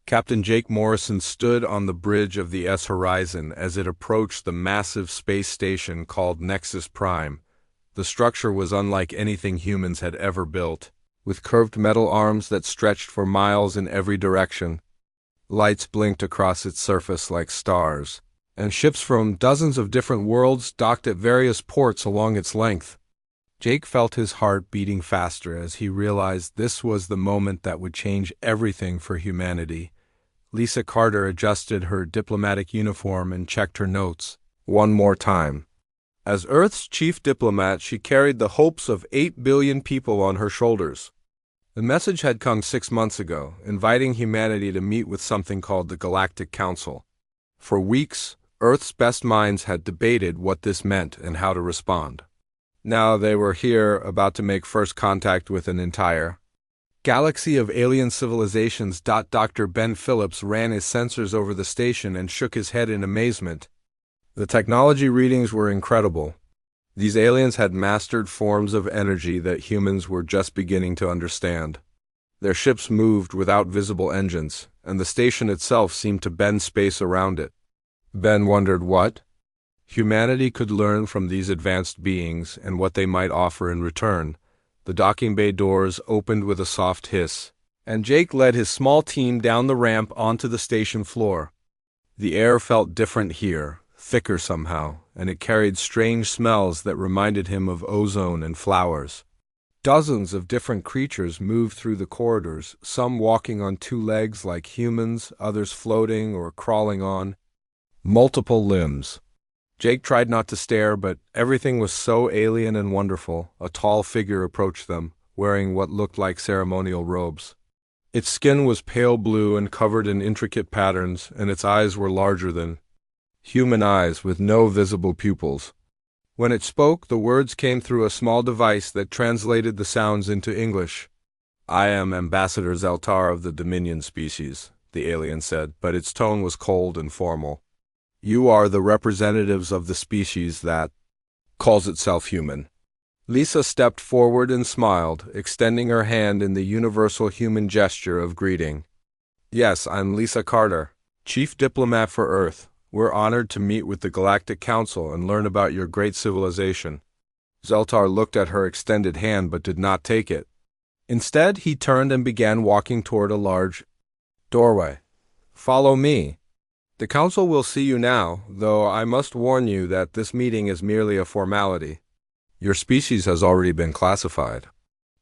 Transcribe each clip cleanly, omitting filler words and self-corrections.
Captain Jake Morrison stood on the bridge of the S Horizon as it approached the massive space station called Nexus Prime. The structure was unlike anything humans had ever built, with curved metal arms that stretched for miles in every direction. Lights blinked across its surface like stars, and ships from dozens of different worlds docked at various ports along its length. Jake felt his heart beating faster as he realized this was the moment that would change everything for humanity. Lisa Carter adjusted her diplomatic uniform and checked her notes one more time. As Earth's chief diplomat, she carried the hopes of 8 billion people on her shoulders. The message had come 6 months ago, inviting humanity to meet with something called the Galactic Council. For weeks, Earth's best minds had debated what this meant and how to respond. Now they were here, about to make first contact with an entire galaxy of alien civilizations. Dr. Ben Phillips ran his sensors over the station and shook his head in amazement. The technology readings were incredible. These aliens had mastered forms of energy that humans were just beginning to understand. Their ships moved without visible engines, and the station itself seemed to bend space around it. Ben wondered what humanity could learn from these advanced beings and what they might offer in return. The docking bay doors opened with a soft hiss, and Jake led his small team down the ramp onto the station floor. The air felt different here, thicker somehow, and it carried strange smells that reminded him of ozone and flowers. Dozens of different creatures moved through the corridors, some walking on 2 legs like humans, others floating or crawling on multiple limbs. Jake tried not to stare, but everything was so alien and wonderful. A tall figure approached them, wearing what looked like ceremonial robes. Its skin was pale blue and covered in intricate patterns, and its eyes were larger than human eyes with no visible pupils. When it spoke, the words came through a small device that translated the sounds into English. "I am Ambassador Zeltar of the Dominion species," the alien said, but its tone was cold and formal. "You are the representatives of the species that calls itself human." Lisa stepped forward and smiled, extending her hand in the universal human gesture of greeting. "Yes, I'm Lisa Carter, Chief Diplomat for Earth. We're honored to meet with the Galactic Council and learn about your great civilization." Zeltar looked at her extended hand but did not take it. Instead, he turned and began walking toward a large doorway. "Follow me. The Council will see you now, though I must warn you that this meeting is merely a formality. Your species has already been classified."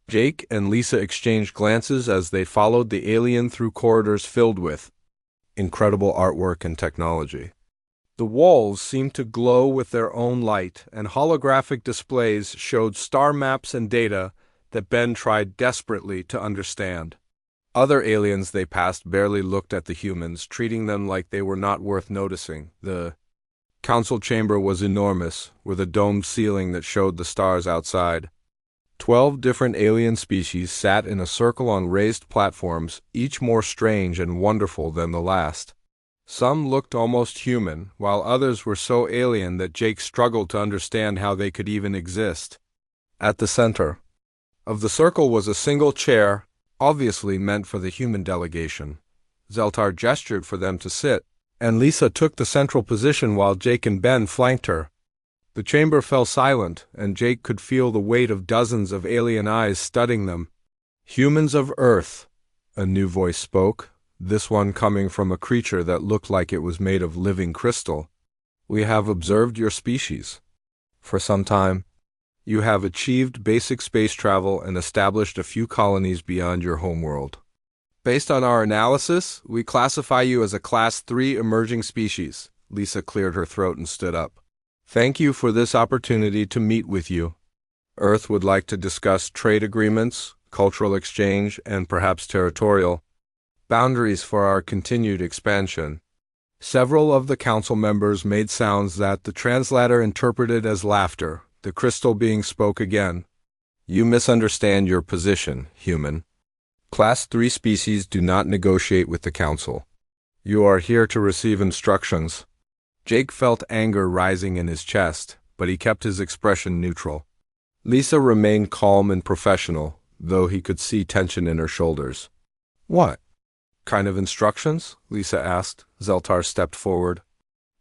Jake and Lisa exchanged glances as they followed the alien through corridors filled with incredible artwork and technology. The walls seemed to glow with their own light, and holographic displays showed star maps and data that Ben tried desperately to understand. Other aliens they passed barely looked at the humans, treating them like they were not worth noticing. The council chamber was enormous, with a domed ceiling that showed the stars outside. 12 different alien species sat in a circle on raised platforms, each more strange and wonderful than the last. Some looked almost human, while others were so alien that Jake struggled to understand how they could even exist. At the center of the circle was a single chair, obviously meant for the human delegation. Zeltar gestured for them to sit, and Lisa took the central position while Jake and Ben flanked her. The chamber fell silent, and Jake could feel the weight of dozens of alien eyes studying them. "Humans of Earth," a new voice spoke, this one coming from a creature that looked like it was made of living crystal. "We have observed your species. For some time, you have achieved basic space travel and established a few colonies beyond your homeworld. Based on our analysis, we classify you as a Class 3 emerging species." Lisa cleared her throat and stood up. "Thank you for this opportunity to meet with you. Earth would like to discuss trade agreements, cultural exchange, and perhaps territorial boundaries for our continued expansion." Several of the council members made sounds that the translator interpreted as laughter. The crystal being spoke again. "You misunderstand your position, human. Class 3 species do not negotiate with the Council. You are here to receive instructions." Jake felt anger rising in his chest, but he kept his expression neutral. Lisa remained calm and professional, though he could see tension in her shoulders. "What?" Kind of instructions? Lisa asked. Zeltar stepped forward.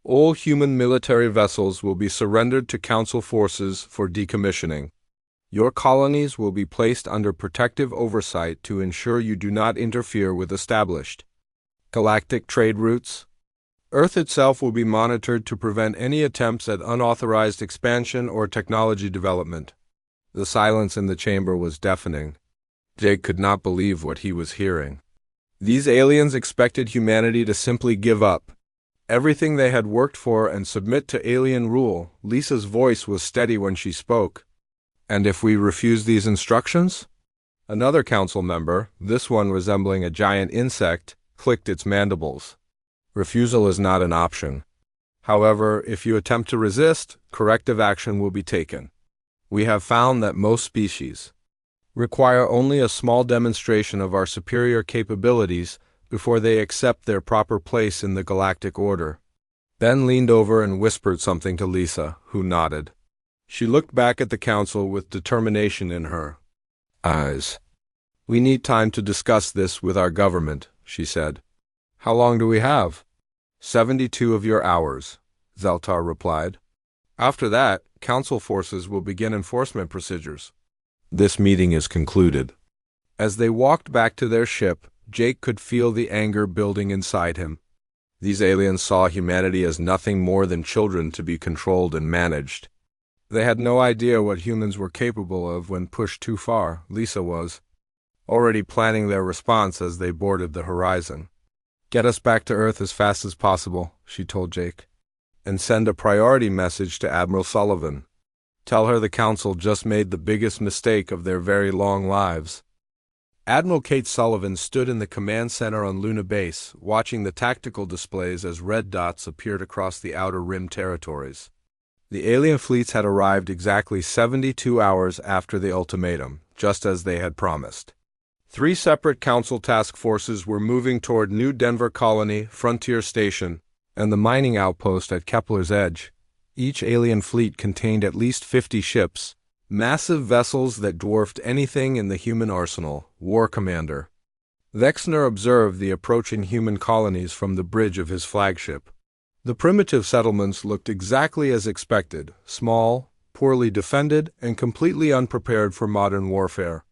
All human military vessels will be surrendered to Council forces for decommissioning. Your colonies will be placed under protective oversight to ensure you do not interfere with established galactic trade routes. Earth itself will be monitored to prevent any attempts at unauthorized expansion or technology development. The silence in the chamber was deafening. Jake could not believe what he was hearing. These aliens expected humanity to simply give up everything they had worked for and submit to alien rule. Lisa's voice was steady when she spoke. And if we refuse these instructions? Another council member, this one resembling a giant insect, clicked its mandibles. Refusal is not an option. However, if you attempt to resist, corrective action will be taken. We have found that most species require only a small demonstration of our superior capabilities before they accept their proper place in the galactic order. Ben leaned over and whispered something to Lisa, who nodded. She looked back at the council with determination in her eyes. We need time to discuss this with our government, she said. How long do we have? 72 of your hours, Zeltar replied. After that, council forces will begin enforcement procedures. This meeting is concluded. As they walked back to their ship, Jake could feel the anger building inside him. These aliens saw humanity as nothing more than children to be controlled and managed. They had no idea what humans were capable of when pushed too far. Lisa was already planning their response as they boarded the horizon. Get us back to Earth as fast as possible, she told Jake. And send a priority message to Admiral Sullivan. Tell her the Council just made the biggest mistake of their very long lives. Admiral Kate Sullivan stood in the command center on Luna Base, watching the tactical displays as red dots appeared across the outer rim territories. The alien fleets had arrived exactly 72 hours after the ultimatum, just as they had promised. 3 separate Council task forces were moving toward New Denver Colony, Frontier Station, and the mining outpost at Kepler's Edge. Each alien fleet contained at least 50 ships, massive vessels that dwarfed anything in the human arsenal. War Commander Vexner observed the approaching human colonies from the bridge of his flagship. The primitive settlements looked exactly as expected, small, poorly defended, and completely unprepared for modern warfare.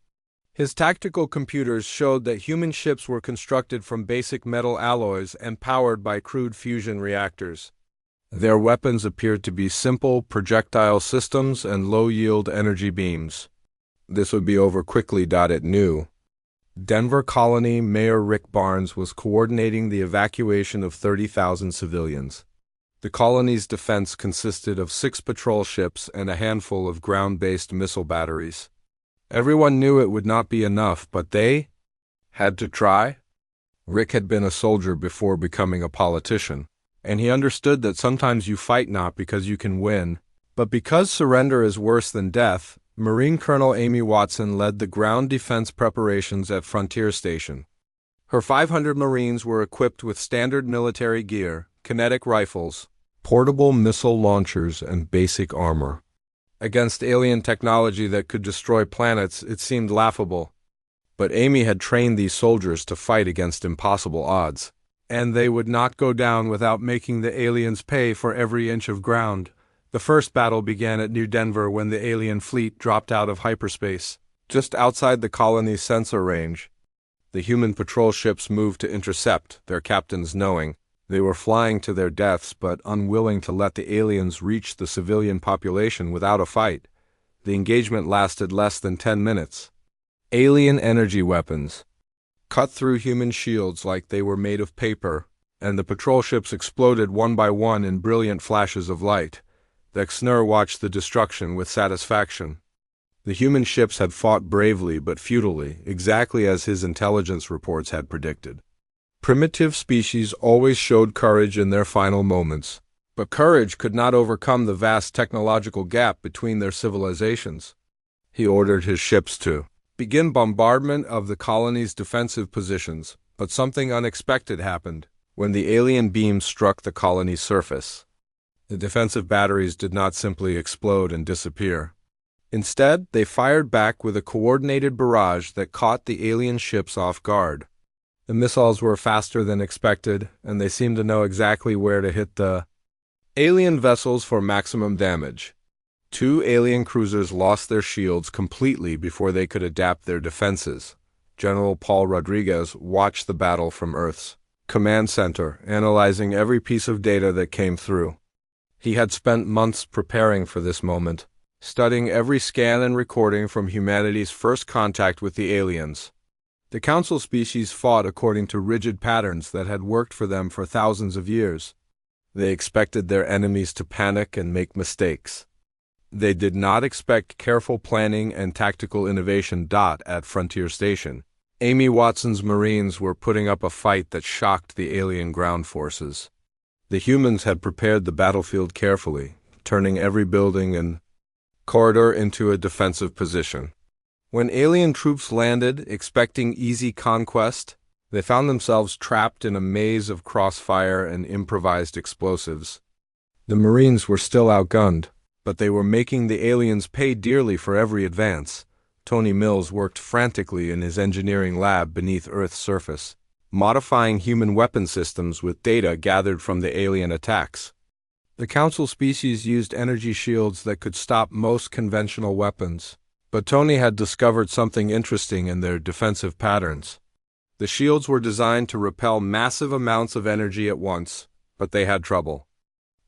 His tactical computers showed that human ships were constructed from basic metal alloys and powered by crude fusion reactors. Their weapons appeared to be simple projectile systems and low-yield energy beams. This would be over quickly. It knew. Denver Colony Mayor Rick Barnes was coordinating the evacuation of 30,000 civilians. The colony's defense consisted of 6 patrol ships and a handful of ground-based missile batteries. Everyone knew it would not be enough, but they had to try. Rick had been a soldier before becoming a politician, and he understood that sometimes you fight not because you can win, but because surrender is worse than death. Marine Colonel Amy Watson led the ground defense preparations at Frontier Station. Her 500 Marines were equipped with standard military gear, kinetic rifles, portable missile launchers, and basic armor. Against alien technology that could destroy planets, it seemed laughable. But Amy had trained these soldiers to fight against impossible odds, and they would not go down without making the aliens pay for every inch of ground. The first battle began at New Denver when the alien fleet dropped out of hyperspace, just outside the colony's sensor range. The human patrol ships moved to intercept, their captains knowing they were flying to their deaths but unwilling to let the aliens reach the civilian population without a fight. The engagement lasted less than 10 minutes. Alien energy weapons cut through human shields like they were made of paper, and the patrol ships exploded one by one in brilliant flashes of light. Vexner watched the destruction with satisfaction. The human ships had fought bravely but futilely, exactly as his intelligence reports had predicted. Primitive species always showed courage in their final moments, but courage could not overcome the vast technological gap between their civilizations. He ordered his ships to begin bombardment of the colony's defensive positions, but something unexpected happened when the alien beams struck the colony's surface. The defensive batteries did not simply explode and disappear. Instead, they fired back with a coordinated barrage that caught the alien ships off guard. The missiles were faster than expected, and they seemed to know exactly where to hit the alien vessels for maximum damage. Two alien cruisers lost their shields completely before they could adapt their defenses. General Paul Rodriguez watched the battle from Earth's command center, analyzing every piece of data that came through. He had spent months preparing for this moment, studying every scan and recording from humanity's first contact with the aliens. The Council species fought according to rigid patterns that had worked for them for thousands of years. They expected their enemies to panic and make mistakes. They did not expect careful planning and tactical innovation. At Frontier Station, Amy Watson's Marines were putting up a fight that shocked the alien ground forces. The humans had prepared the battlefield carefully, turning every building and corridor into a defensive position. When alien troops landed, expecting easy conquest, they found themselves trapped in a maze of crossfire and improvised explosives. The Marines were still outgunned, but they were making the aliens pay dearly for every advance. Tony Mills worked frantically in his engineering lab beneath Earth's surface, modifying human weapon systems with data gathered from the alien attacks. The Council species used energy shields that could stop most conventional weapons, but Tony had discovered something interesting in their defensive patterns. The shields were designed to repel massive amounts of energy at once, but they had trouble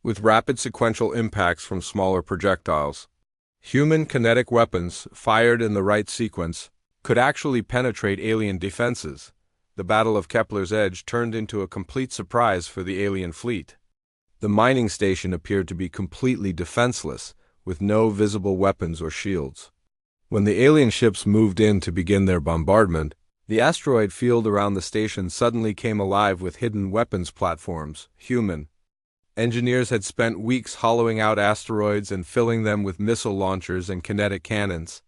with rapid sequential impacts from smaller projectiles. Human kinetic weapons, fired in the right sequence, could actually penetrate alien defenses. The Battle of Kepler's Edge turned into a complete surprise for the alien fleet. The mining station appeared to be completely defenseless, with no visible weapons or shields. When the alien ships moved in to begin their bombardment, the asteroid field around the station suddenly came alive with hidden weapons platforms. Human engineers had spent weeks hollowing out asteroids and filling them with missile launchers and kinetic cannons.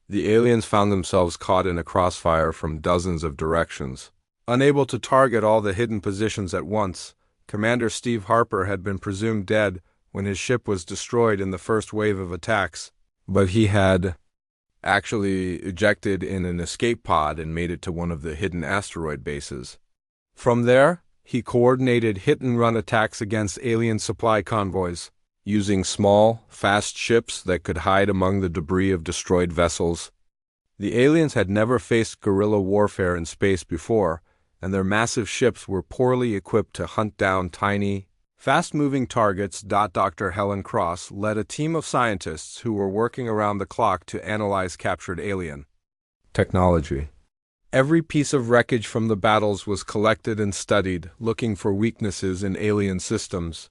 The aliens found themselves caught in a crossfire from dozens of directions. Unable to target all the hidden positions at once, Commander Steve Harper had been presumed dead when his ship was destroyed in the first wave of attacks, but he had actually ejected in an escape pod and made it to one of the hidden asteroid bases. From there, he coordinated hit-and-run attacks against alien supply convoys, using small, fast ships that could hide among the debris of destroyed vessels. The aliens had never faced guerrilla warfare in space before, and their massive ships were poorly equipped to hunt down tiny, fast-moving targets. Dr. Helen Cross led a team of scientists who were working around the clock to analyze captured alien technology. Every piece of wreckage from the battles was collected and studied, looking for weaknesses in alien systems.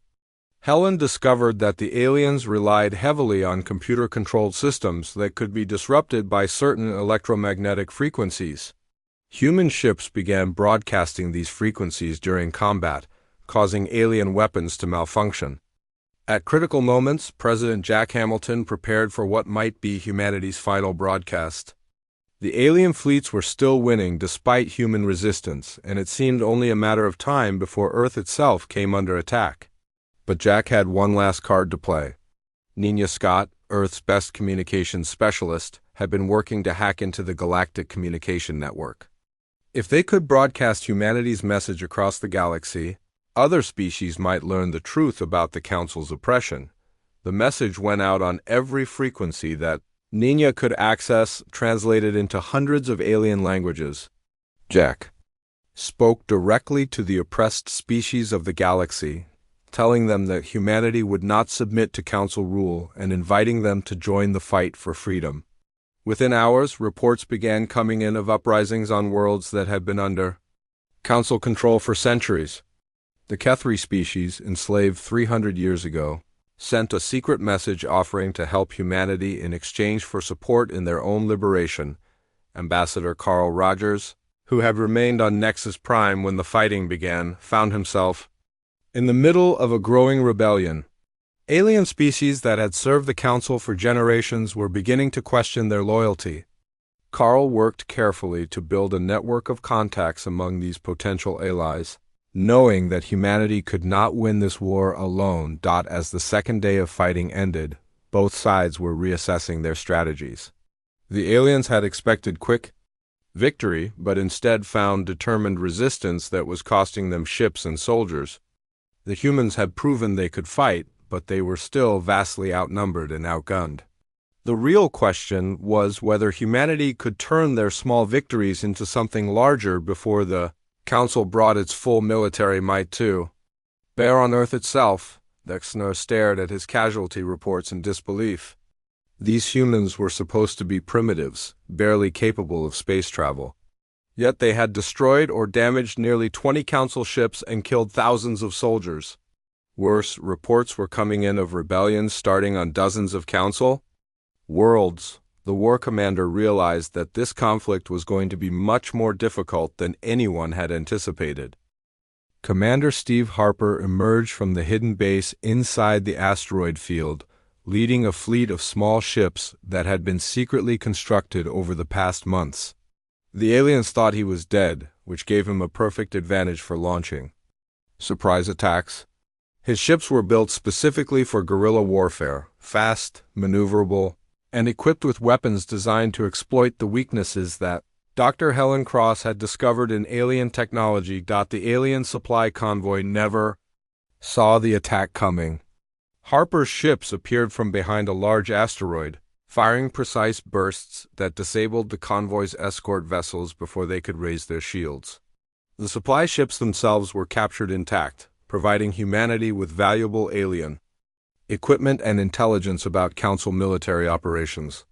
Helen discovered that the aliens relied heavily on computer-controlled systems that could be disrupted by certain electromagnetic frequencies. Human ships began broadcasting these frequencies during combat, causing alien weapons to malfunction. At critical moments, President Jack Hamilton prepared for what might be humanity's final broadcast. The alien fleets were still winning despite human resistance, and it seemed only a matter of time before Earth itself came under attack. But Jack had one last card to play. Nina Scott, Earth's best communications specialist, had been working to hack into the Galactic Communication Network. If they could broadcast humanity's message across the galaxy, other species might learn the truth about the Council's oppression. The message went out on every frequency that Nina could access, translated into hundreds of alien languages. Jack spoke directly to the oppressed species of the galaxy, telling them that humanity would not submit to Council rule and inviting them to join the fight for freedom. Within hours, reports began coming in of uprisings on worlds that had been under Council control for centuries. The Kethri species, enslaved 300 years ago, sent a secret message offering to help humanity in exchange for support in their own liberation. Ambassador Carl Rogers, who had remained on Nexus Prime when the fighting began, found himself in the middle of a growing rebellion. Alien species that had served the Council for generations were beginning to question their loyalty. Carl worked carefully to build a network of contacts among these potential allies, knowing that humanity could not win this war alone. As the second day of fighting ended, both sides were reassessing their strategies. The aliens had expected quick victory, but instead found determined resistance that was costing them ships and soldiers. The humans had proven they could fight, but they were still vastly outnumbered and outgunned. The real question was whether humanity could turn their small victories into something larger before the Council brought its full military might too. Bare on Earth itself, Dexner stared at his casualty reports in disbelief. These humans were supposed to be primitives, barely capable of space travel. Yet they had destroyed or damaged nearly 20 Council ships and killed thousands of soldiers. Worse, reports were coming in of rebellions starting on dozens of Council worlds. The war commander realized that this conflict was going to be much more difficult than anyone had anticipated. Commander Steve Harper emerged from the hidden base inside the asteroid field, leading a fleet of small ships that had been secretly constructed over the past months. The aliens thought he was dead, which gave him a perfect advantage for launching surprise attacks. His ships were built specifically for guerrilla warfare, fast, maneuverable, and equipped with weapons designed to exploit the weaknesses that Dr. Helen Cross had discovered in alien technology. The alien supply convoy never saw the attack coming. Harper's ships appeared from behind a large asteroid, firing precise bursts that disabled the convoy's escort vessels before they could raise their shields. The supply ships themselves were captured intact, providing humanity with valuable alien equipment and intelligence about Council military operations.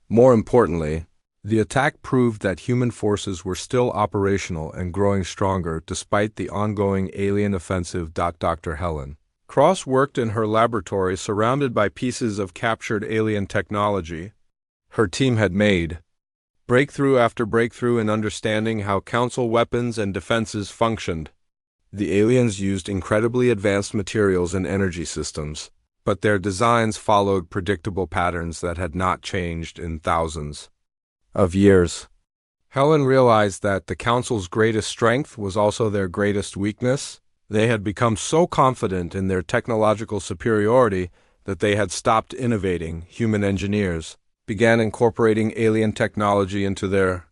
More importantly, the attack proved that human forces were still operational and growing stronger despite the ongoing alien offensive. Dr. Helen Cross worked in her laboratory surrounded by pieces of captured alien technology. Her team had made breakthrough after breakthrough in understanding how Council weapons and defenses functioned. The aliens used incredibly advanced materials and energy systems, but their designs followed predictable patterns that had not changed in thousands of years. Helen realized that the Council's greatest strength was also their greatest weakness. They had become so confident in their technological superiority that they had stopped innovating. Human engineers began incorporating alien technology into their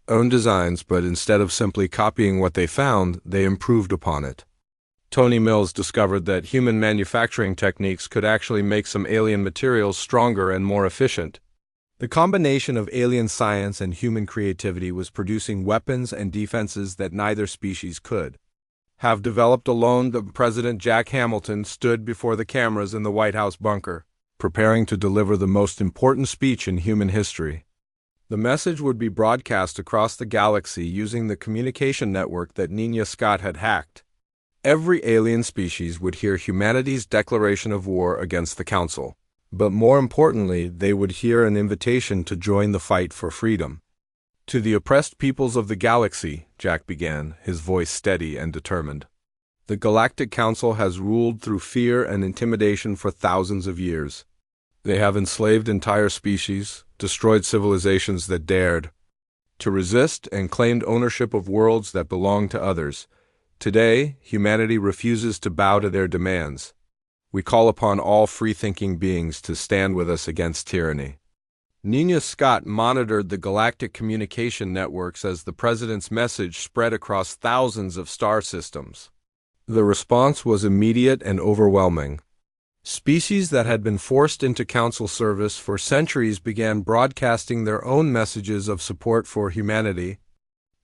own designs, but instead of simply copying what they found, they improved upon it. Tony Mills discovered that human manufacturing techniques could actually make some alien materials stronger and more efficient. The combination of alien science and human creativity was producing weapons and defenses that neither species could have developed alone. The President Jack Hamilton stood before the cameras in the White House bunker, preparing to deliver the most important speech in human history. The message would be broadcast across the galaxy using the communication network that Nina Scott had hacked. Every alien species would hear humanity's declaration of war against the Council, but more importantly, they would hear an invitation to join the fight for freedom. To the oppressed peoples of the galaxy, Jack began, his voice steady and determined. The Galactic Council has ruled through fear and intimidation for thousands of years. They have enslaved entire species, destroyed civilizations that dared to resist, and claimed ownership of worlds that belonged to others. Today, humanity refuses to bow to their demands. We call upon all free-thinking beings to stand with us against tyranny. Nina Scott monitored the galactic communication networks as the President's message spread across thousands of star systems. The response was immediate and overwhelming. Species that had been forced into Council service for centuries began broadcasting their own messages of support for humanity.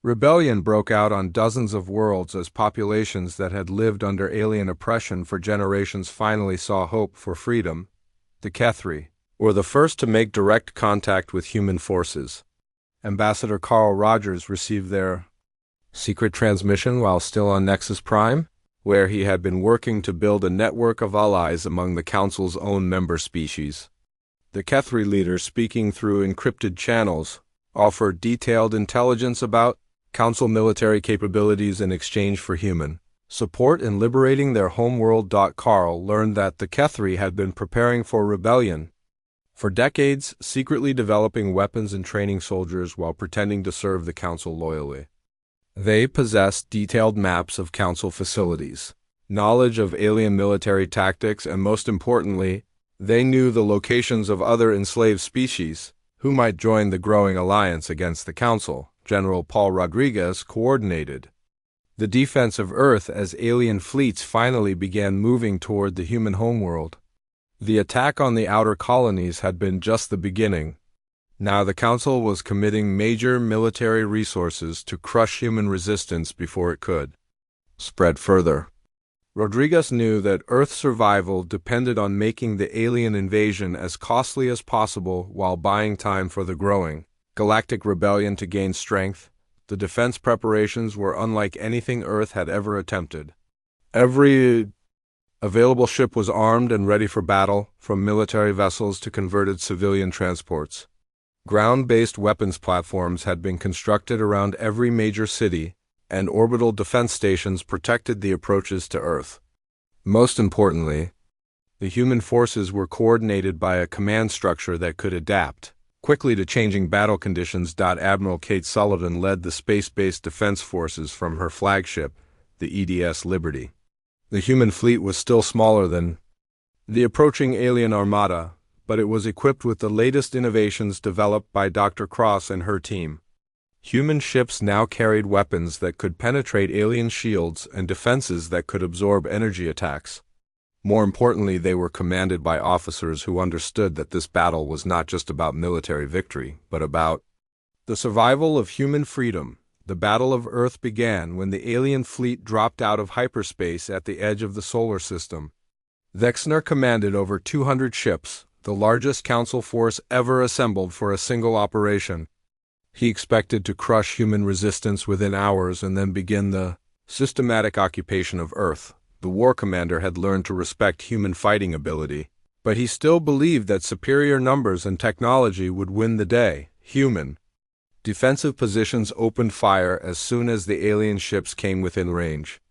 Rebellion broke out on dozens of worlds as populations that had lived under alien oppression for generations finally saw hope for freedom. The Kethri were the first to make direct contact with human forces. Ambassador Carl Rogers received their secret transmission while still on Nexus Prime, where he had been working to build a network of allies among the Council's own member species. The Kethri leaders, speaking through encrypted channels, offered detailed intelligence about Council military capabilities in exchange for human support in liberating their homeworld. Carl learned that the Kethri had been preparing for rebellion for decades, secretly developing weapons and training soldiers while pretending to serve the Council loyally. They possessed detailed maps of Council facilities, knowledge of alien military tactics, and most importantly, they knew the locations of other enslaved species who might join the growing alliance against the Council. General Paul Rodriguez, coordinated the defense of Earth as alien fleets finally began moving toward the human homeworld. The attack on the outer colonies had been just the beginning. Now the Council was committing major military resources to crush human resistance before it could spread further. Rodriguez knew that Earth's survival depended on making the alien invasion as costly as possible while buying time for the growing Galactic Rebellion to gain strength. The defense preparations were unlike anything Earth had ever attempted. Every available ship was armed and ready for battle, from military vessels to converted civilian transports. Ground-based weapons platforms had been constructed around every major city, and orbital defense stations protected the approaches to Earth. Most importantly, the human forces were coordinated by a command structure that could adapt quickly to changing battle conditions. Admiral Kate Sullivan led the space-based defense forces from her flagship, the EDS Liberty. The human fleet was still smaller than the approaching alien armada, but it was equipped with the latest innovations developed by Dr. Cross and her team. Human ships now carried weapons that could penetrate alien shields and defenses that could absorb energy attacks. More importantly, they were commanded by officers who understood that this battle was not just about military victory, but about the survival of human freedom. The Battle of Earth began when the alien fleet dropped out of hyperspace at the edge of the solar system. Wexner commanded over 200 ships, the largest Council force ever assembled for a single operation. He expected to crush human resistance within hours and then begin the systematic occupation of Earth. The war commander had learned to respect human fighting ability, but he still believed that superior numbers and technology would win the day. Human defensive positions opened fire as soon as the alien ships came within range.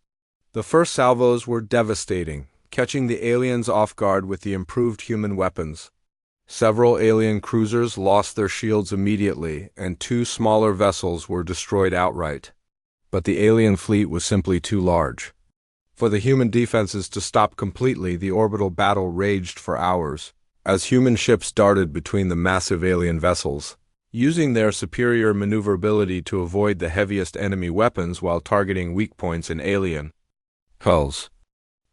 The first salvos were devastating, catching the aliens off guard with the improved human weapons. Several alien cruisers lost their shields immediately, and 2 smaller vessels were destroyed outright. But the alien fleet was simply too large for the human defenses to stop completely. The orbital battle raged for hours, as human ships darted between the massive alien vessels, using their superior maneuverability to avoid the heaviest enemy weapons while targeting weak points in alien hulls.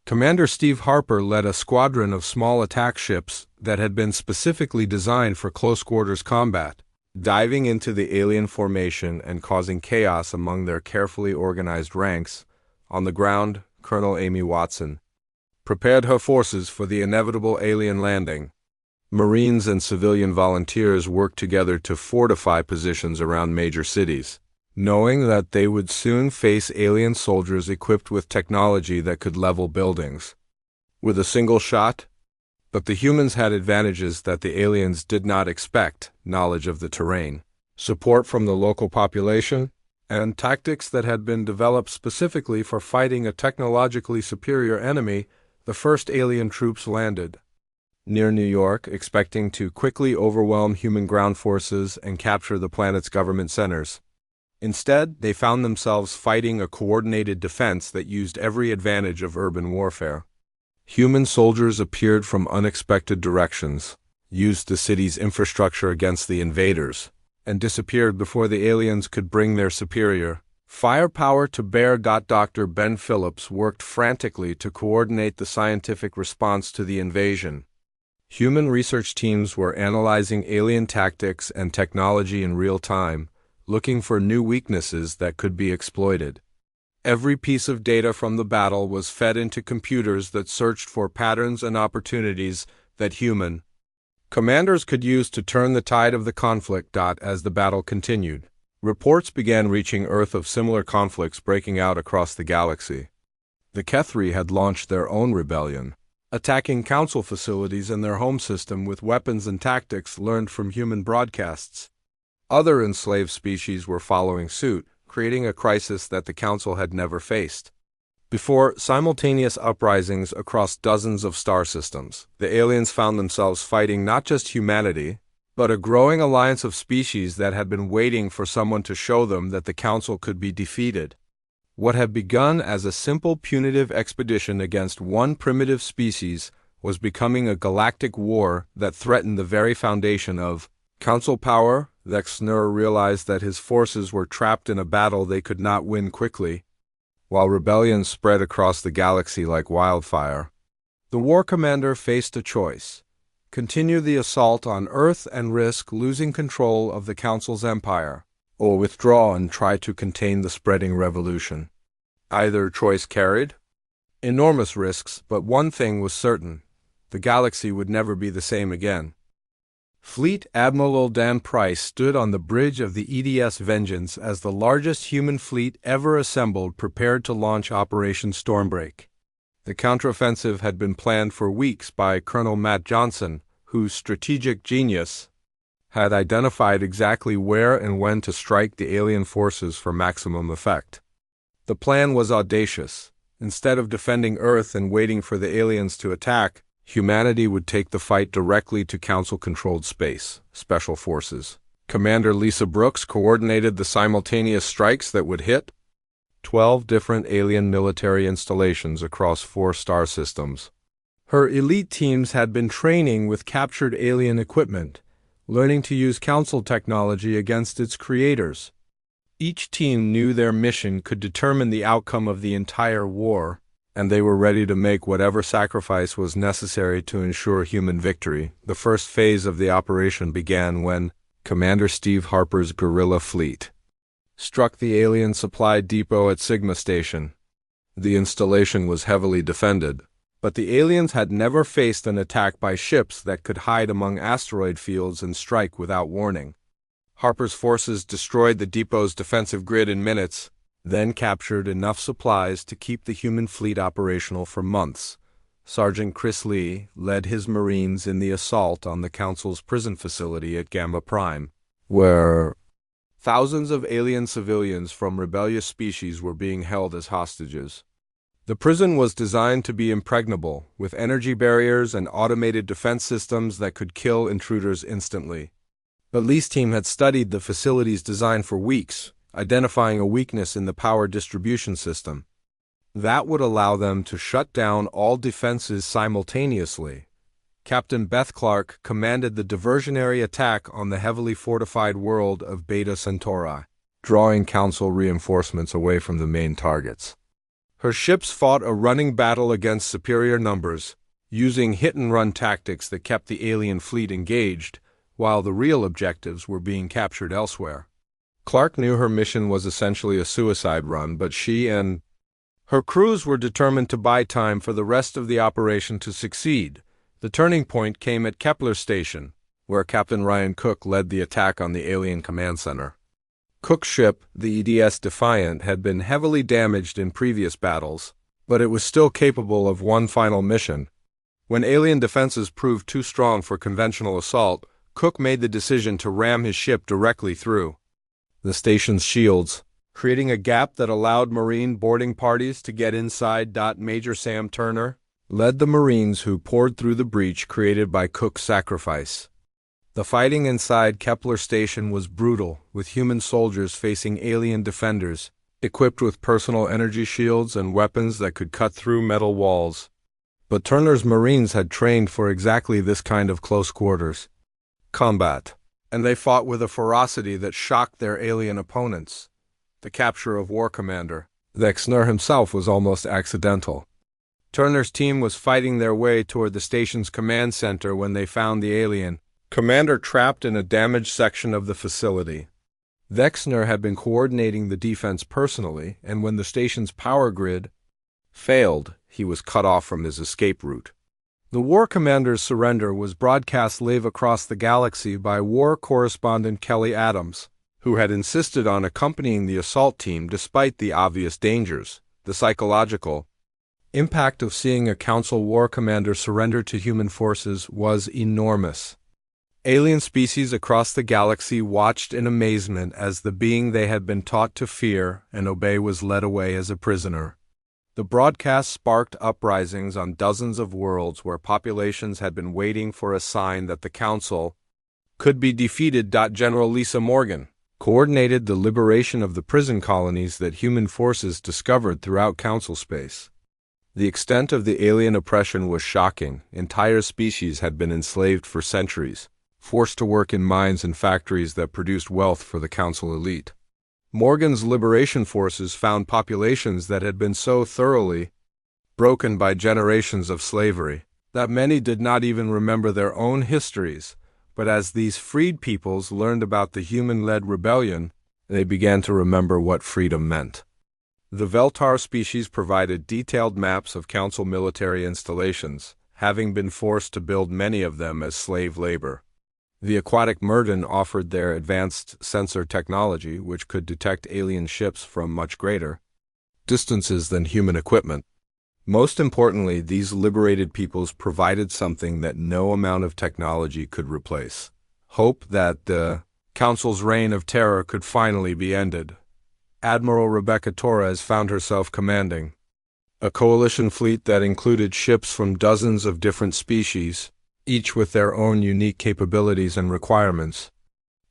Commander Steve Harper led a squadron of small attack ships that had been specifically designed for close-quarters combat, diving into the alien formation and causing chaos among their carefully organized ranks. On the ground, Colonel Amy Watson prepared her forces for the inevitable alien landing. Marines and civilian volunteers worked together to fortify positions around major cities, knowing that they would soon face alien soldiers equipped with technology that could level buildings with a single shot. But the humans had advantages that the aliens did not expect: knowledge of the terrain, support from the local population, and tactics that had been developed specifically for fighting a technologically superior enemy. The first alien troops landed near New York, expecting to quickly overwhelm human ground forces and capture the planet's government centers. Instead, they found themselves fighting a coordinated defense that used every advantage of urban warfare. Human soldiers appeared from unexpected directions, used the city's infrastructure against the invaders, and disappeared before the aliens could bring their superior firepower to bear. Dr. Ben Phillips worked frantically to coordinate the scientific response to the invasion. Human research teams were analyzing alien tactics and technology in real time, looking for new weaknesses that could be exploited. Every piece of data from the battle was fed into computers that searched for patterns and opportunities that human commanders could use to turn the tide of the conflict. As the battle continued, reports began reaching Earth of similar conflicts breaking out across the galaxy. The Kethri had launched their own rebellion, attacking Council facilities in their home system with weapons and tactics learned from human broadcasts. Other enslaved species were following suit, creating a crisis that the Council had never faced before. Simultaneous uprisings across dozens of star systems. The aliens found themselves fighting not just humanity, but a growing alliance of species that had been waiting for someone to show them that the Council could be defeated. What had begun as a simple punitive expedition against one primitive species was becoming a galactic war that threatened the very foundation of Council power Vexner realized that his forces were trapped in a battle they could not win quickly, while rebellion spread across the galaxy like wildfire. The war commander faced a choice: continue the assault on Earth and risk losing control of the Council's empire, or withdraw and try to contain the spreading revolution. Either choice carried enormous risks, but one thing was certain: the galaxy would never be the same again. Fleet Admiral Dan Price stood on the bridge of the EDS Vengeance as the largest human fleet ever assembled, prepared to launch Operation Stormbreak. The counteroffensive had been planned for weeks by Colonel Matt Johnson, whose strategic genius had identified exactly where and when to strike the alien forces for maximum effect. The plan was audacious. Instead of defending Earth and waiting for the aliens to attack, humanity would take the fight directly to Council-controlled space. Special Forces Commander Lisa Brooks coordinated the simultaneous strikes that would hit 12 different alien military installations across 4 star systems. Her elite teams had been training with captured alien equipment, learning to use Council technology against its creators. Each team knew their mission could determine the outcome of the entire war, and they were ready to make whatever sacrifice was necessary to ensure human victory. The first phase of the operation began when Commander Steve Harper's guerrilla fleet struck the alien supply depot at Sigma Station. The installation was heavily defended, but the aliens had never faced an attack by ships that could hide among asteroid fields and strike without warning. Harper's forces destroyed the depot's defensive grid in minutes, then captured enough supplies to keep the human fleet operational for months. Sergeant Chris Lee led his Marines in the assault on the Council's prison facility at Gamma Prime, where thousands of alien civilians from rebellious species were being held as hostages. The prison was designed to be impregnable, with energy barriers and automated defense systems that could kill intruders instantly. But Lee's team had studied the facility's design for weeks, identifying a weakness in the power distribution system. That would allow them to shut down all defenses simultaneously. Captain Beth Clark commanded the diversionary attack on the heavily fortified world of Beta Centauri, drawing Council reinforcements away from the main targets. Her ships fought a running battle against superior numbers, using hit-and-run tactics that kept the alien fleet engaged, while the real objectives were being captured elsewhere. Clark knew her mission was essentially a suicide run, but she and her crews were determined to buy time for the rest of the operation to succeed. The turning point came at Kepler Station, where Captain Ryan Cook led the attack on the alien command center. Cook's ship, the EDS Defiant, had been heavily damaged in previous battles, but it was still capable of one final mission. When alien defenses proved too strong for conventional assault, Cook made the decision to ram his ship directly through the station's shields, creating a gap that allowed Marine boarding parties to get inside. Major Sam Turner led the Marines who poured through the breach created by Cook's sacrifice. The fighting inside Kepler Station was brutal, with human soldiers facing alien defenders, equipped with personal energy shields and weapons that could cut through metal walls. But Turner's Marines had trained for exactly this kind of close quarters combat, and they fought with a ferocity that shocked their alien opponents. The capture of War Commander Vexner himself was almost accidental. Turner's team was fighting their way toward the station's command center when they found the alien commander trapped in a damaged section of the facility. Vexner had been coordinating the defense personally, and when the station's power grid failed, he was cut off from his escape route. The War Commander's surrender was broadcast live across the galaxy by war correspondent Kelly Adams, who had insisted on accompanying the assault team despite the obvious dangers. The psychological impact of seeing a Council War Commander surrender to human forces was enormous. Alien species across the galaxy watched in amazement as the being they had been taught to fear and obey was led away as a prisoner. The broadcast sparked uprisings on dozens of worlds where populations had been waiting for a sign that the Council could be defeated. General Lisa Morgan coordinated the liberation of the prison colonies that human forces discovered throughout Council space. The extent of the alien oppression was shocking. Entire species had been enslaved for centuries, forced to work in mines and factories that produced wealth for the Council elite. Morgan's liberation forces found populations that had been so thoroughly broken by generations of slavery that many did not even remember their own histories, but as these freed peoples learned about the human-led rebellion, they began to remember what freedom meant. The Veltar species provided detailed maps of Council military installations, having been forced to build many of them as slave labor. The aquatic Murden offered their advanced sensor technology, which could detect alien ships from much greater distances than human equipment. Most importantly, these liberated peoples provided something that no amount of technology could replace: hope that the Council's reign of terror could finally be ended. Admiral Rebecca Torres found herself commanding a coalition fleet that included ships from dozens of different species, each with their own unique capabilities and requirements.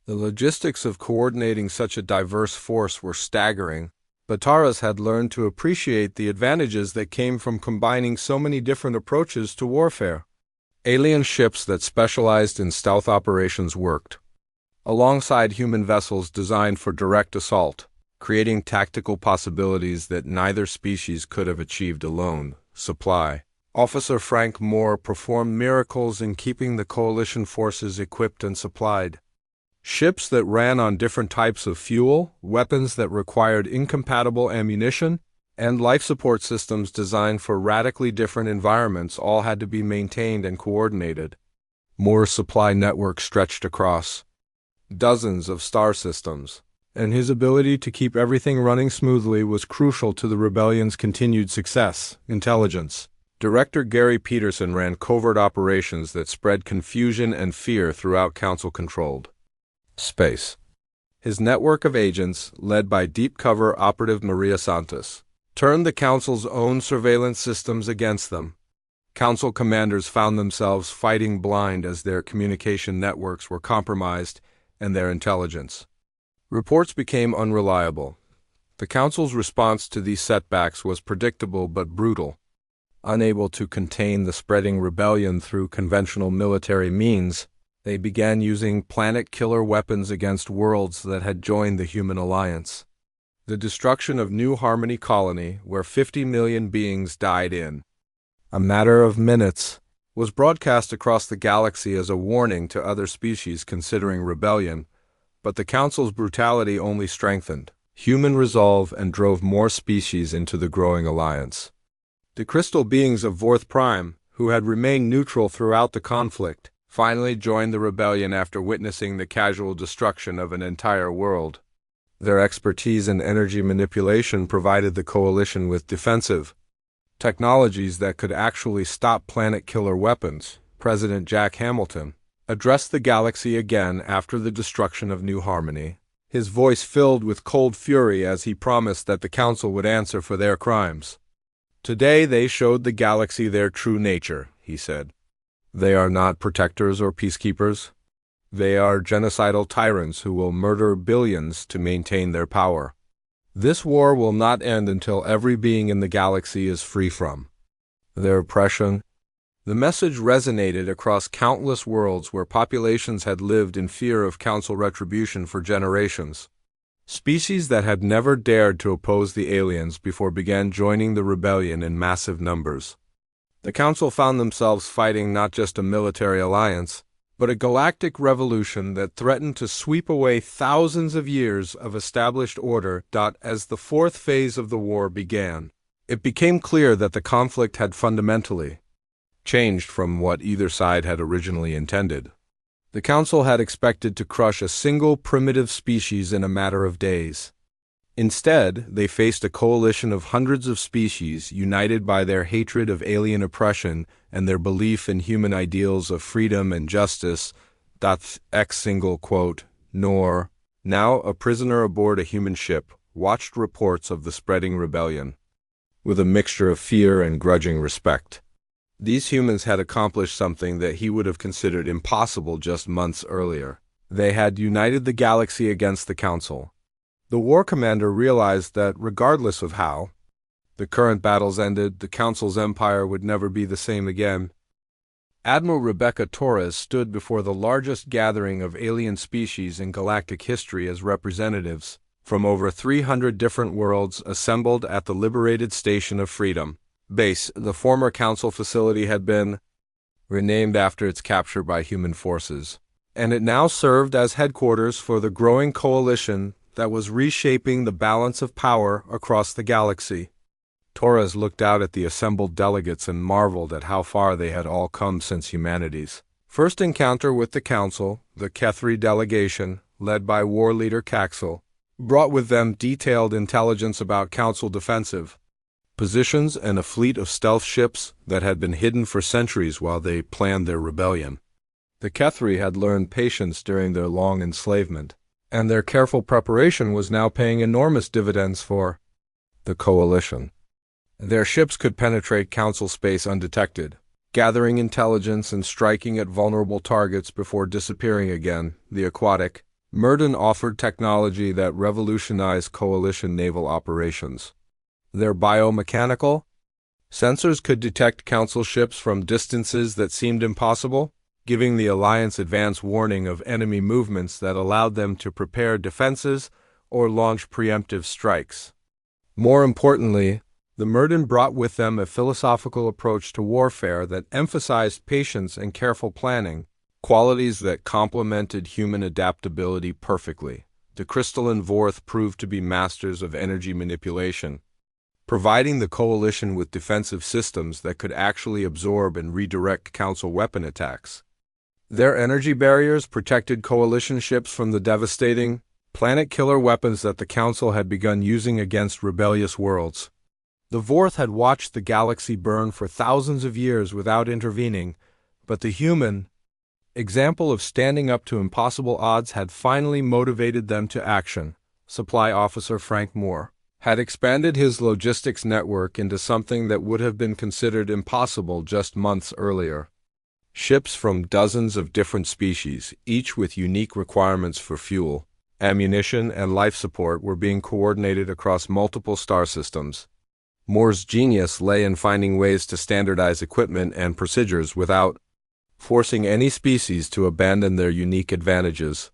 The logistics of coordinating such a diverse force were staggering, but Torres had learned to appreciate the advantages that came from combining so many different approaches to warfare. Alien ships that specialized in stealth operations worked alongside human vessels designed for direct assault, creating tactical possibilities that neither species could have achieved alone. Supply Officer Frank Moore performed miracles in keeping the coalition forces equipped and supplied. Ships that ran on different types of fuel, weapons that required incompatible ammunition, and life support systems designed for radically different environments all had to be maintained and coordinated. Moore's supply network stretched across dozens of star systems, and his ability to keep everything running smoothly was crucial to the rebellion's continued success. Intelligence Director Gary Peterson ran covert operations that spread confusion and fear throughout Council-controlled space. His network of agents, led by deep cover operative Maria Santos, turned the Council's own surveillance systems against them. Council commanders found themselves fighting blind as their communication networks were compromised and their intelligence reports became unreliable. The Council's response to these setbacks was predictable but brutal. Unable to contain the spreading rebellion through conventional military means, they began using planet-killer weapons against worlds that had joined the human alliance. The destruction of New Harmony Colony, where 50 million beings died in a matter of minutes, was broadcast across the galaxy as a warning to other species considering rebellion, but the Council's brutality only strengthened human resolve and drove more species into the growing alliance. The crystal beings of Vorth Prime, who had remained neutral throughout the conflict, finally joined the rebellion after witnessing the casual destruction of an entire world. Their expertise in energy manipulation provided the coalition with defensive technologies that could actually stop planet-killer weapons. President Jack Hamilton addressed the galaxy again after the destruction of New Harmony, his voice filled with cold fury as he promised that the Council would answer for their crimes. "Today they showed the galaxy their true nature," he said. "They are not protectors or peacekeepers. They are genocidal tyrants who will murder billions to maintain their power. This war will not end until every being in the galaxy is free from their oppression." The message resonated across countless worlds where populations had lived in fear of Council retribution for generations. Species that had never dared to oppose the aliens before began joining the rebellion in massive numbers. The Council found themselves fighting not just a military alliance, but a galactic revolution that threatened to sweep away thousands of years of established order. As the fourth phase of the war began, it became clear that the conflict had fundamentally changed from what either side had originally intended. The Council had expected to crush a single primitive species in a matter of days. Instead, they faced a coalition of hundreds of species united by their hatred of alien oppression and their belief in human ideals of freedom and justice. Nor, now a prisoner aboard a human ship, watched reports of the spreading rebellion with a mixture of fear and grudging respect. These humans had accomplished something that he would have considered impossible just months earlier. They had united the galaxy against the Council. The war commander realized that regardless of how the current battles ended, the Council's empire would never be the same again. Admiral Rebecca Torres stood before the largest gathering of alien species in galactic history as representatives from over 300 different worlds assembled at the liberated Station of Freedom base. The former Council facility had been renamed after its capture by human forces, and it now served as headquarters for the growing coalition that was reshaping the balance of power across the galaxy. Torres looked out at the assembled delegates and marveled at how far they had all come since humanity's first encounter with the Council. The Kethri delegation, led by war leader Caxel, brought with them detailed intelligence about Council defensive positions and a fleet of stealth ships that had been hidden for centuries while they planned their rebellion. The Kethri had learned patience during their long enslavement, and their careful preparation was now paying enormous dividends for the Coalition. Their ships could penetrate Council space undetected, gathering intelligence and striking at vulnerable targets before disappearing again. The aquatic Murden offered technology that revolutionized Coalition naval operations. Their biomechanical sensors could detect Council ships from distances that seemed impossible, giving the Alliance advance warning of enemy movements that allowed them to prepare defenses or launch preemptive strikes. More importantly, the Murden brought with them a philosophical approach to warfare that emphasized patience and careful planning, qualities that complemented human adaptability perfectly. The crystalline Vorth proved to be masters of energy manipulation, providing the Coalition with defensive systems that could actually absorb and redirect Council weapon attacks. Their energy barriers protected Coalition ships from the devastating, planet-killer weapons that the Council had begun using against rebellious worlds. The Vorth had watched the galaxy burn for thousands of years without intervening, but the human example of standing up to impossible odds had finally motivated them to action. Supply Officer Frank Moore had expanded his logistics network into something that would have been considered impossible just months earlier. Ships from dozens of different species, each with unique requirements for fuel, ammunition, and life support, were being coordinated across multiple star systems. Moore's genius lay in finding ways to standardize equipment and procedures without forcing any species to abandon their unique advantages.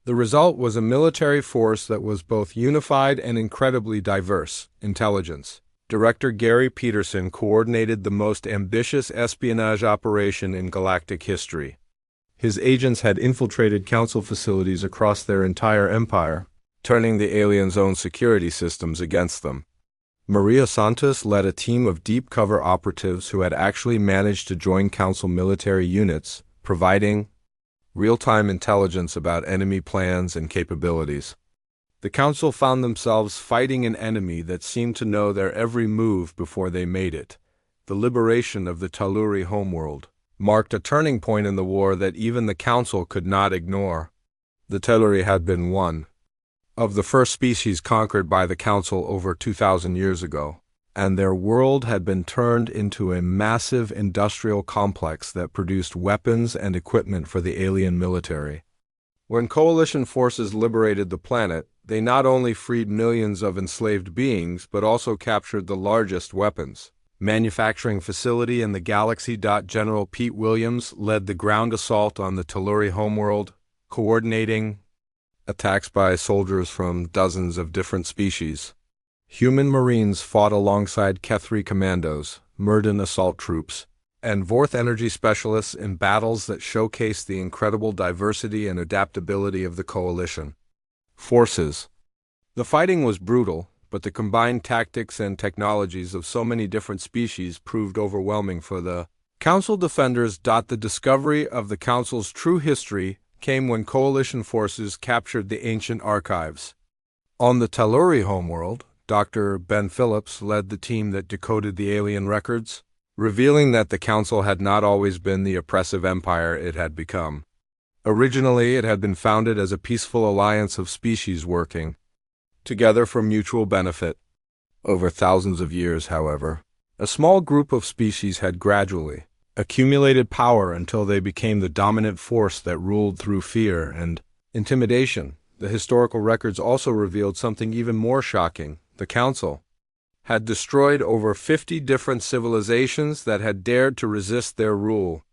The result was a military force that was both unified and incredibly diverse. Intelligence Director Gary Peterson coordinated the most ambitious espionage operation in galactic history. His agents had infiltrated Council facilities across their entire empire, turning the aliens' own security systems against them. Maria Santos led a team of deep cover operatives who had actually managed to join Council military units, providing real-time intelligence about enemy plans and capabilities. The Council found themselves fighting an enemy that seemed to know their every move before they made it. The liberation of the Taluri homeworld marked a turning point in the war that even the Council could not ignore. The Taluri had been one of the first species conquered by the Council over 2,000 years ago, and their world had been turned into a massive industrial complex that produced weapons and equipment for the alien military. When Coalition forces liberated the planet, they not only freed millions of enslaved beings, but also captured the largest weapons manufacturing facility in the galaxy. General Pete Williams led the ground assault on the Taluri homeworld, coordinating attacks by soldiers from dozens of different species. Human Marines fought alongside Kethri commandos, Murden assault troops, and Vorth energy specialists in battles that showcased the incredible diversity and adaptability of the Coalition forces. The fighting was brutal, but the combined tactics and technologies of so many different species proved overwhelming for the Council defenders. The discovery of the Council's true history came when Coalition forces captured the ancient archives. On the Taluri homeworld, Dr. Ben Phillips led the team that decoded the alien records, revealing that the Council had not always been the oppressive empire it had become. Originally, it had been founded as a peaceful alliance of species working together for mutual benefit. Over thousands of years, however, a small group of species had gradually accumulated power until they became the dominant force that ruled through fear and intimidation. The historical records also revealed something even more shocking. The Council had destroyed over 50 different civilizations that had dared to resist their rule.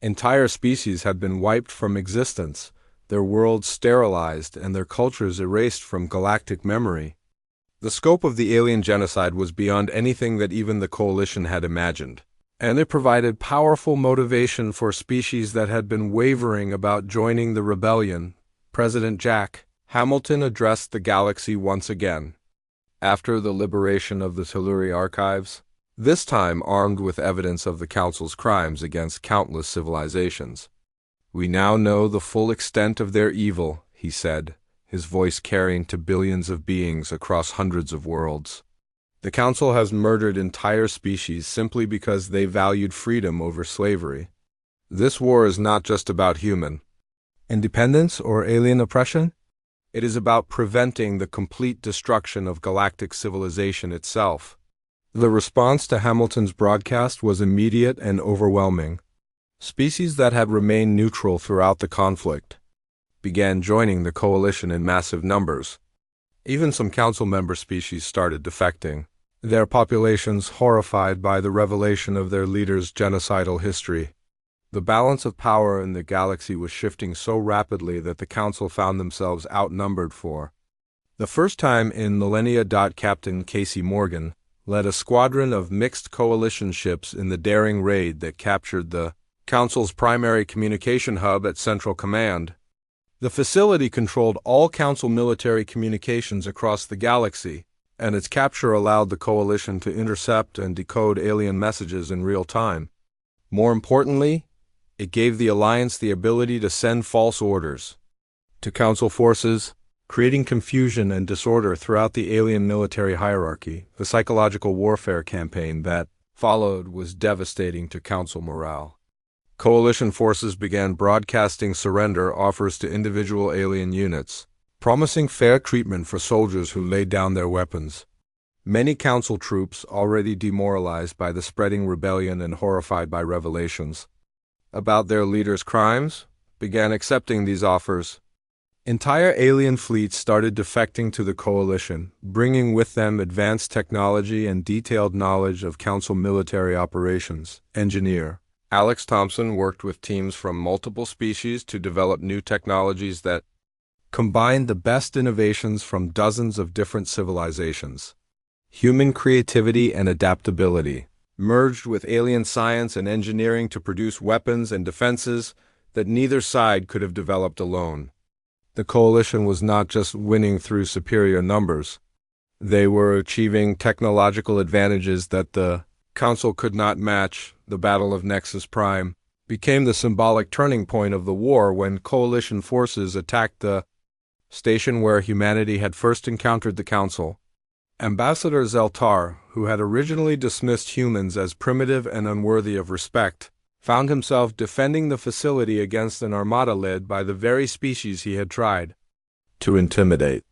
Entire species had been wiped from existence, their worlds sterilized, and their cultures erased from galactic memory. The scope of the alien genocide was beyond anything that even the Coalition had imagined, and it provided powerful motivation for species that had been wavering about joining the rebellion. President Jack Hamilton addressed the galaxy once again, after the liberation of the Telluri archives, this time armed with evidence of the Council's crimes against countless civilizations. "We now know the full extent of their evil," he said, his voice carrying to billions of beings across hundreds of worlds. "The Council has murdered entire species simply because they valued freedom over slavery. This war is not just about human independence or alien oppression. It is about preventing the complete destruction of galactic civilization itself." The response to Hamilton's broadcast was immediate and overwhelming. Species that had remained neutral throughout the conflict began joining the Coalition in massive numbers. Even some Council member species started defecting, their populations horrified by the revelation of their leaders' genocidal history. The balance of power in the galaxy was shifting so rapidly that the Council found themselves outnumbered for the first time in millennia. Captain Casey Morgan led a squadron of mixed Coalition ships in the daring raid that captured the Council's primary communication hub at Central Command. The facility controlled all Council military communications across the galaxy, and its capture allowed the Coalition to intercept and decode alien messages in real time. More importantly, it gave the Alliance the ability to send false orders to Council forces, creating confusion and disorder throughout the alien military hierarchy. The psychological warfare campaign that followed was devastating to Council morale. Coalition forces began broadcasting surrender offers to individual alien units, promising fair treatment for soldiers who laid down their weapons. Many Council troops, already demoralized by the spreading rebellion and horrified by revelations about their leaders' crimes, began accepting these offers. Entire alien fleets started defecting to the Coalition, bringing with them advanced technology and detailed knowledge of Council military operations. Engineer Alex Thompson worked with teams from multiple species to develop new technologies that combined the best innovations from dozens of different civilizations. Human creativity and adaptability merged with alien science and engineering to produce weapons and defenses that neither side could have developed alone. The Coalition was not just winning through superior numbers. They were achieving technological advantages that the Council could not match. The Battle of Nexus Prime became the symbolic turning point of the war when Coalition forces attacked the station where humanity had first encountered the Council. Ambassador Zeltar, who had originally dismissed humans as primitive and unworthy of respect, found himself defending the facility against an armada led by the very species he had tried to intimidate.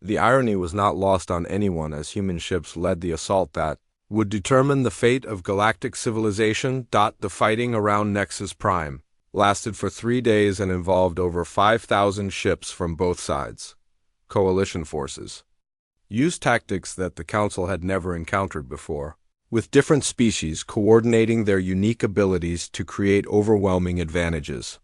The irony was not lost on anyone as human ships led the assault that would determine the fate of galactic civilization. The fighting around Nexus Prime lasted for 3 days and involved over 5,000 ships from both sides. Coalition forces used tactics that the Council had never encountered before, with different species coordinating their unique abilities to create overwhelming advantages.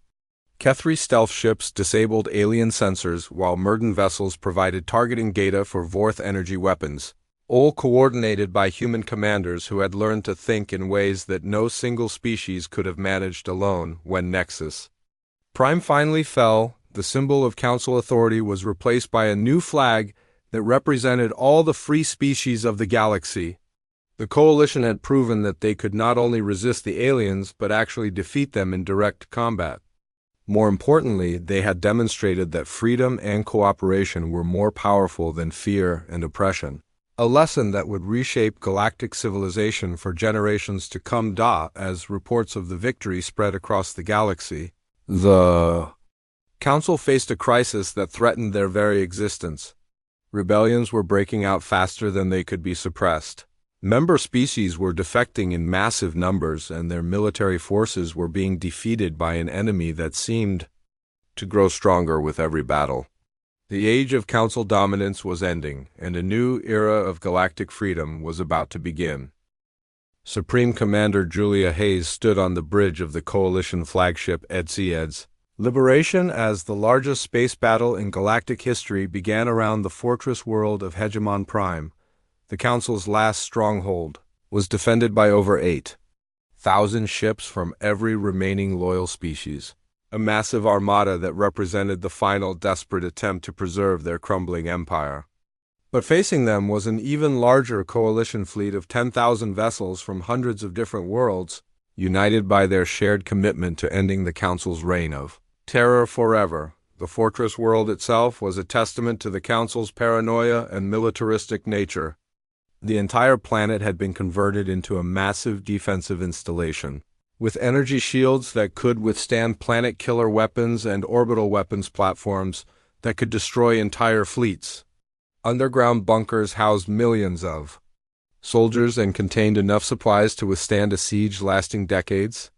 Kethri stealth ships disabled alien sensors while Murden vessels provided targeting data for Vorth energy weapons, all coordinated by human commanders who had learned to think in ways that no single species could have managed alone. When Nexus Prime finally fell, the symbol of Council authority was replaced by a new flag that represented all the free species of the galaxy. The Coalition had proven that they could not only resist the aliens but actually defeat them in direct combat. More importantly, they had demonstrated that freedom and cooperation were more powerful than fear and oppression. A lesson that would reshape galactic civilization for generations to come. As reports of the victory spread across the galaxy, the Council faced a crisis that threatened their very existence. Rebellions were breaking out faster than they could be suppressed. Member species were defecting in massive numbers, and their military forces were being defeated by an enemy that seemed to grow stronger with every battle. The age of Council dominance was ending, and a new era of galactic freedom was about to begin. Supreme Commander Julia Hayes stood on the bridge of the Coalition flagship EDS. Liberation, as the largest space battle in galactic history, began around the fortress world of Hegemon Prime. The Council's last stronghold was defended by over 8,000 ships from every remaining loyal species, a massive armada that represented the final desperate attempt to preserve their crumbling empire. But facing them was an even larger coalition fleet of 10,000 vessels from hundreds of different worlds, united by their shared commitment to ending the Council's reign of terror forever. The fortress world itself was a testament to the Council's paranoia and militaristic nature. The entire planet had been converted into a massive defensive installation, with energy shields that could withstand planet-killer weapons and orbital weapons platforms that could destroy entire fleets. Underground bunkers housed millions of soldiers and contained enough supplies to withstand a siege lasting decades.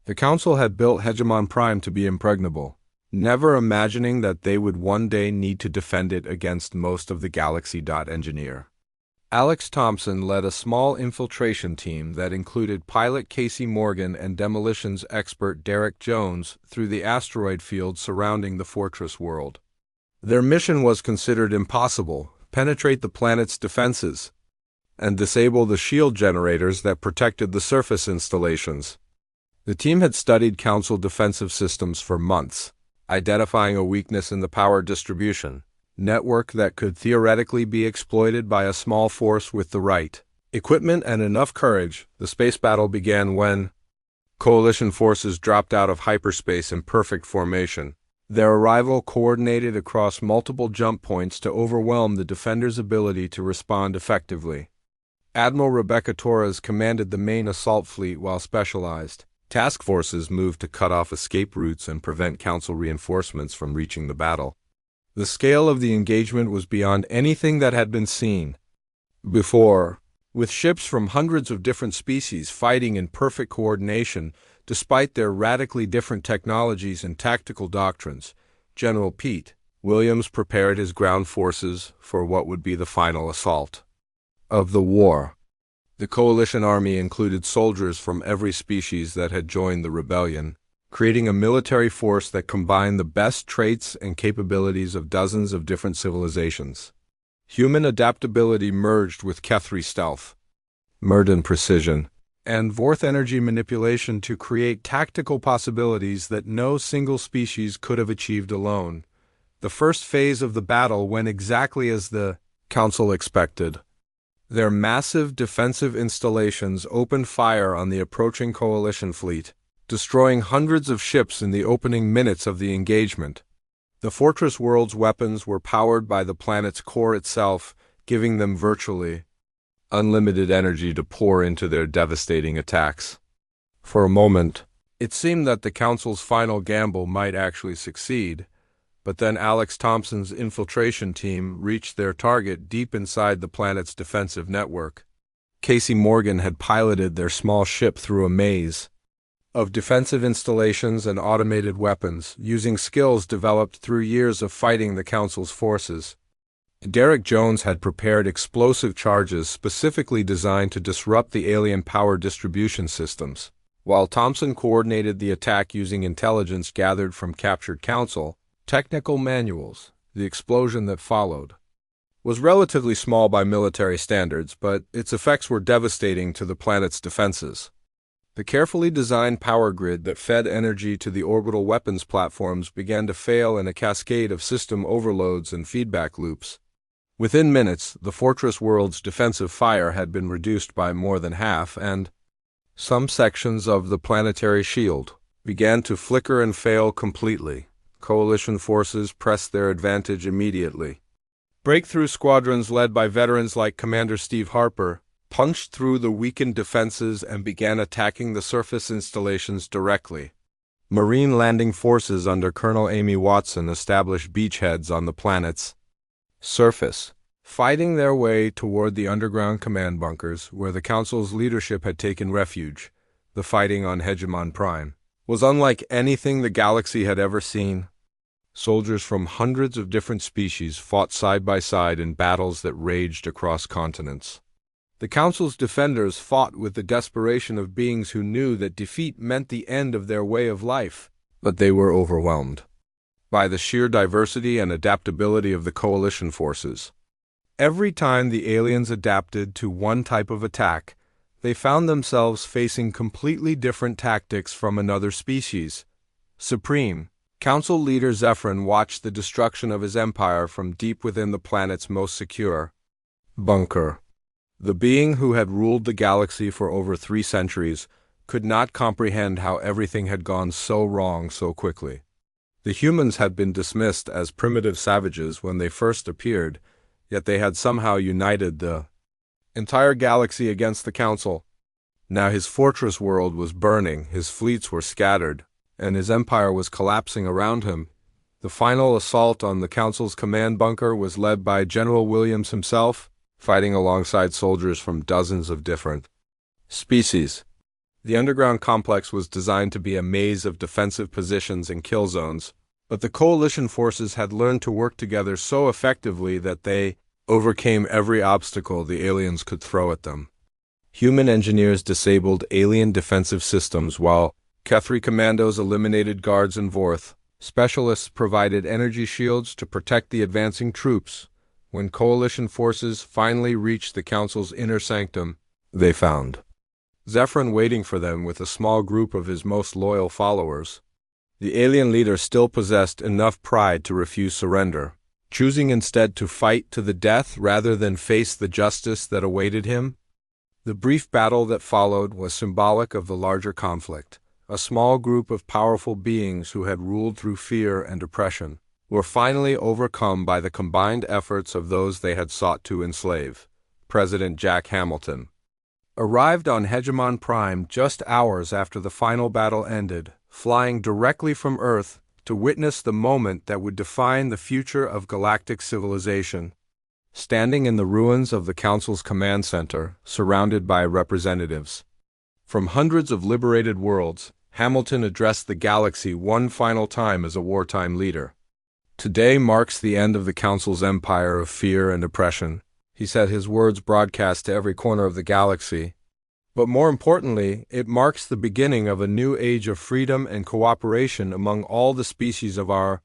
The Council had built Hegemon Prime to be impregnable, never imagining that they would one day need to defend it against most of the galaxy. Engineer Alex Thompson led a small infiltration team that included pilot Casey Morgan and demolitions expert Derek Jones through the asteroid field surrounding the fortress world. Their mission was considered impossible: penetrate the planet's defenses and disable the shield generators that protected the surface installations. The team had studied Council defensive systems for months, identifying a weakness in the power distribution network that could theoretically be exploited by a small force with the right equipment and enough courage. The space battle began when Coalition forces dropped out of hyperspace in perfect formation. Their arrival coordinated across multiple jump points to overwhelm the defenders' ability to respond effectively. Admiral Rebecca Torres commanded the main assault fleet while specialized task forces moved to cut off escape routes and prevent Council reinforcements from reaching the battle. The scale of the engagement was beyond anything that had been seen before, with ships from hundreds of different species fighting in perfect coordination. Despite their radically different technologies and tactical doctrines, General Pete Williams prepared his ground forces for what would be the final assault of the war. The Coalition Army included soldiers from every species that had joined the rebellion, creating a military force that combined the best traits and capabilities of dozens of different civilizations. Human adaptability merged with Kethri stealth, Murden precision, and Vorth energy manipulation to create tactical possibilities that no single species could have achieved alone. The first phase of the battle went exactly as the Council expected. Their massive defensive installations opened fire on the approaching Coalition fleet, destroying hundreds of ships in the opening minutes of the engagement. The fortress world's weapons were powered by the planet's core itself, giving them virtually unlimited energy to pour into their devastating attacks. For a moment, it seemed that the Council's final gamble might actually succeed, but then Alex Thompson's infiltration team reached their target deep inside the planet's defensive network. Casey Morgan had piloted their small ship through a maze of defensive installations and automated weapons, using skills developed through years of fighting the Council's forces. Derek Jones had prepared explosive charges specifically designed to disrupt the alien power distribution systems, while Thompson coordinated the attack using intelligence gathered from captured Council technical manuals. The explosion that followed was relatively small by military standards, but its effects were devastating to the planet's defenses. The carefully designed power grid that fed energy to the orbital weapons platforms began to fail in a cascade of system overloads and feedback loops. Within minutes, the fortress world's defensive fire had been reduced by more than half, and some sections of the planetary shield began to flicker and fail completely. Coalition forces pressed their advantage immediately. Breakthrough squadrons led by veterans like Commander Steve Harper punched through the weakened defenses and began attacking the surface installations directly. Marine landing forces under Colonel Amy Watson established beachheads on the planet's surface, fighting their way toward the underground command bunkers where the Council's leadership had taken refuge. The fighting on Hegemon Prime was unlike anything the galaxy had ever seen. Soldiers from hundreds of different species fought side by side in battles that raged across continents. The Council's defenders fought with the desperation of beings who knew that defeat meant the end of their way of life, but they were overwhelmed by the sheer diversity and adaptability of the coalition forces. Every time the aliens adapted to one type of attack, they found themselves facing completely different tactics from another species. Supreme Council leader Zephyrin watched the destruction of his empire from deep within the planet's most secure bunker. The being who had ruled the galaxy for over 3 centuries could not comprehend how everything had gone so wrong so quickly. The humans had been dismissed as primitive savages when they first appeared, yet they had somehow united the entire galaxy against the Council. Now his fortress world was burning, his fleets were scattered, and his empire was collapsing around him. The final assault on the Council's command bunker was led by General Williams himself, fighting alongside soldiers from dozens of different species. The underground complex was designed to be a maze of defensive positions and kill zones, but the coalition forces had learned to work together so effectively that they overcame every obstacle the aliens could throw at them. Human engineers disabled alien defensive systems while Kethri commandos eliminated guards and Vorth. Specialists provided energy shields to protect the advancing troops. When coalition forces finally reached the Council's inner sanctum, they found Zephyrin waiting for them with a small group of his most loyal followers. The alien leader still possessed enough pride to refuse surrender, choosing instead to fight to the death rather than face the justice that awaited him. The brief battle that followed was symbolic of the larger conflict. A small group of powerful beings who had ruled through fear and oppression were finally overcome by the combined efforts of those they had sought to enslave. President Jack Hamilton arrived on Hegemon Prime just hours after the final battle ended, flying directly from Earth to witness the moment that would define the future of galactic civilization. Standing in the ruins of the Council's command center, surrounded by representatives from hundreds of liberated worlds, Hamilton addressed the galaxy one final time as a wartime leader. Today marks the end of the Council's empire of fear and oppression. He said, his words broadcast to every corner of the galaxy. But more importantly, it marks the beginning of a new age of freedom and cooperation among all the species of our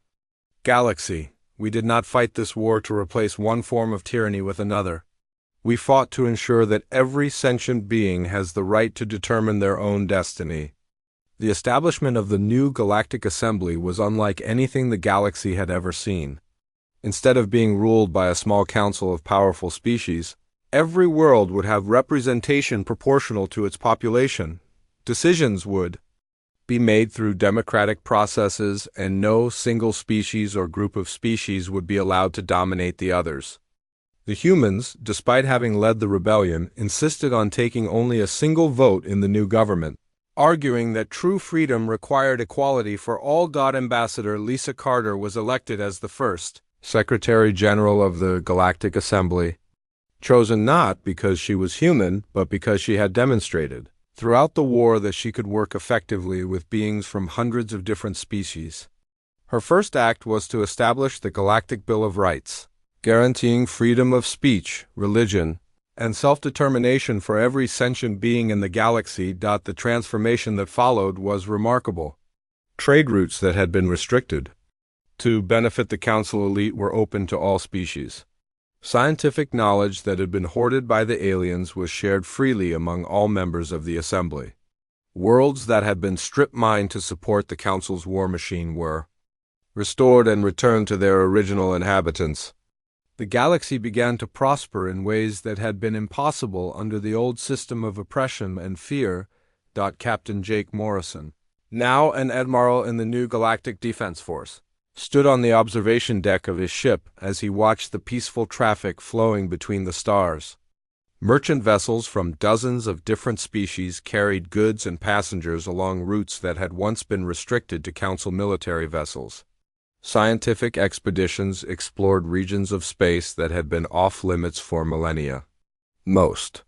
galaxy. We did not fight this war to replace one form of tyranny with another. We fought to ensure that every sentient being has the right to determine their own destiny. The establishment of the new Galactic Assembly was unlike anything the galaxy had ever seen. Instead of being ruled by a small council of powerful species, every world would have representation proportional to its population. Decisions would be made through democratic processes, and no single species or group of species would be allowed to dominate the others. The humans, despite having led the rebellion, insisted on taking only a single vote in the new government, arguing that true freedom required equality for all. God Ambassador Lisa Carter was elected as the first Secretary General of the Galactic Assembly, chosen not because she was human, but because she had demonstrated throughout the war that she could work effectively with beings from hundreds of different species. Her first act was to establish the Galactic Bill of Rights, guaranteeing freedom of speech, religion, and self-determination for every sentient being in the galaxy. The transformation that followed was remarkable. Trade routes that had been restricted to benefit the Council elite were open to all species. Scientific knowledge that had been hoarded by the aliens was shared freely among all members of the Assembly. Worlds that had been strip-mined to support the Council's war machine were restored and returned to their original inhabitants. The galaxy began to prosper in ways that had been impossible under the old system of oppression and fear. Captain Jake Morrison, now an admiral in the new Galactic Defense Force, stood on the observation deck of his ship as he watched the peaceful traffic flowing between the stars. Merchant vessels from dozens of different species carried goods and passengers along routes that had once been restricted to Council military vessels. Scientific expeditions explored regions of space that had been off-limits for millennia. Most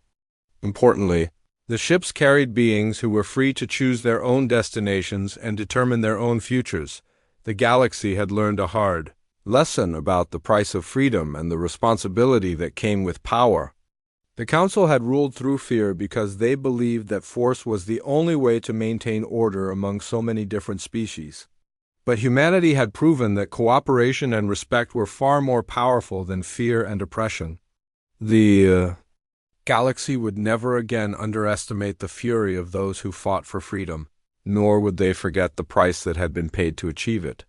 importantly, the ships carried beings who were free to choose their own destinations and determine their own futures. The galaxy had learned a hard lesson about the price of freedom and the responsibility that came with power. The Council had ruled through fear because they believed that force was the only way to maintain order among so many different species. But humanity had proven that cooperation and respect were far more powerful than fear and oppression. The galaxy would never again underestimate the fury of those who fought for freedom, nor would they forget the price that had been paid to achieve it.